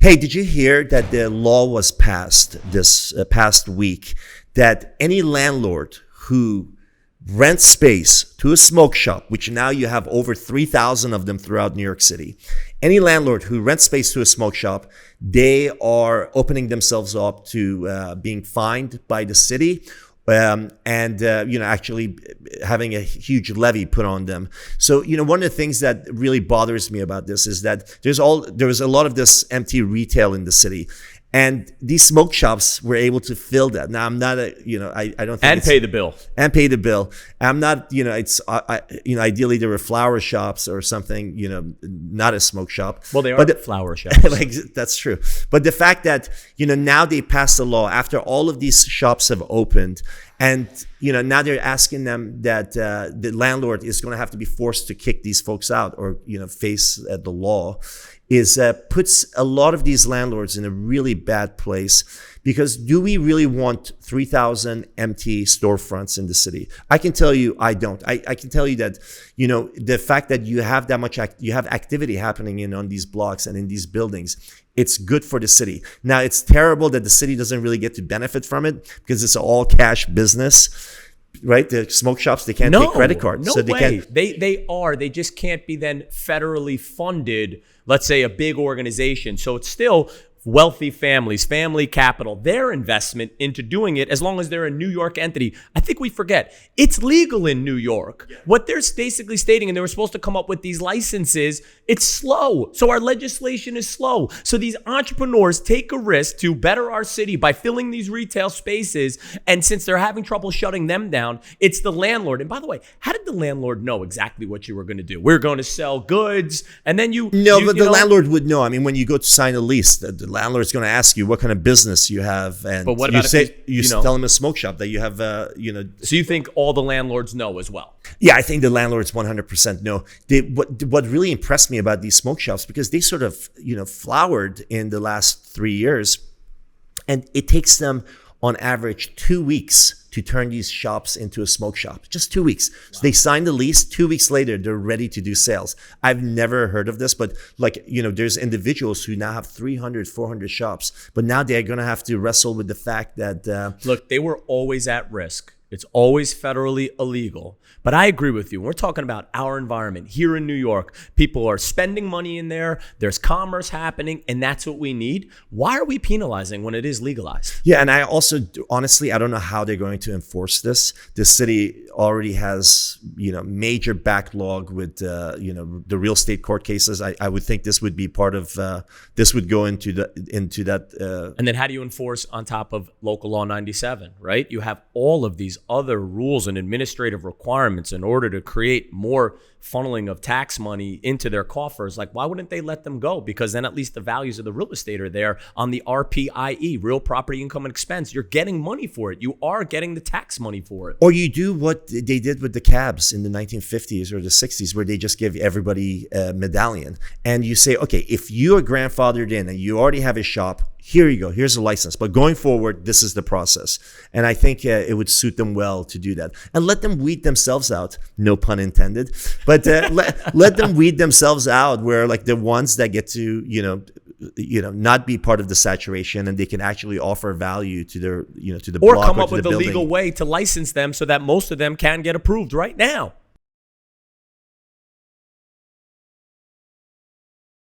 Hey, did you hear that the law was passed this past week that any landlord who rents space to a smoke shop, which now you have over 3,000 of them throughout New York City, any landlord who rents space to a smoke shop, they are opening themselves up to being fined by the city. Actually having a huge levy put on them. So, one of the things that really bothers me about this is that there was a lot of this empty retail in the city. And these smoke shops were able to fill that. Now, I'm not I don't think and pay the bill. And pay the bill. I'm not, ideally there were flower shops or something, not a smoke shop. Well, they are flower shops. That's true. But the fact that, now they passed a law after all of these shops have opened, and, now they're asking them that the landlord is going to have to be forced to kick these folks out or, face the law, puts a lot of these landlords in a really bad place. Because do we really want 3,000 empty storefronts in the city? I can tell you I don't. I can tell you that, the fact that you have that much, you have activity happening on these blocks and in these buildings, it's good for the city. Now, it's terrible that the city doesn't really get to benefit from it because it's an all cash business. Right? The smoke shops, they can't take credit cards. No way. They just can't be then federally funded, let's say a big organization. So it's still wealthy families, family capital, their investment into doing it as long as they're a New York entity. I think we forget it's legal in New York. Yeah. What they're basically stating, and they were supposed to come up with these licenses, it's slow. So our legislation is slow. So these entrepreneurs take a risk to better our city by filling these retail spaces. And since they're having trouble shutting them down, it's the landlord. And by the way, how did the landlord know exactly what you were going to do? We're going to sell goods. And then the landlord would know. I mean, when you go to sign a lease, the landlord's going to ask you what kind of business you have, and but what about you tell him a smoke shop that you have. So you think all the landlords know as well? Yeah, I think the landlords 100% know. What really impressed me about these smoke shops, because they sort of flowered in the last 3 years, and it takes them on average 2 weeks to turn these shops into a smoke shop. Just 2 weeks. Wow. So they sign the lease. 2 weeks later, they're ready to do sales. I've never heard of this, but there's individuals who now have 300, 400 shops, but now they're going to have to wrestle with the fact that... Look, they were always at risk. It's always federally illegal. But I agree with you. We're talking about our environment here in New York. People are spending money in there. There's commerce happening, and that's what we need. Why are we penalizing when it is legalized? Yeah, and I also, honestly, I don't know how they're going to enforce this. The city already has, major backlog with, the real estate court cases. I would think this would be part of, this would go into that. And then how do you enforce on top of Local Law 97, right? You have all of these other rules and administrative requirements in order to create more funneling of tax money into their coffers. Like, why wouldn't they let them go? Because then at least the values of the real estate are there on the RPIE, real property income and expense. You're getting money for it. You are getting the tax money for it. Or you do what they did with the cabs in the 1950s or the 60s, where they just give everybody a medallion. And you say, okay, if you are grandfathered in and you already have a shop, here you go. Here's a license. But going forward, this is the process. And I think it would suit them well to do that. And let them weed themselves out. No pun intended. But let them weed themselves out, where like the ones that get to, not be part of the saturation, and they can actually offer value to their, to the block or come up to with the a building. legal way to license them so that most of them can get approved right now.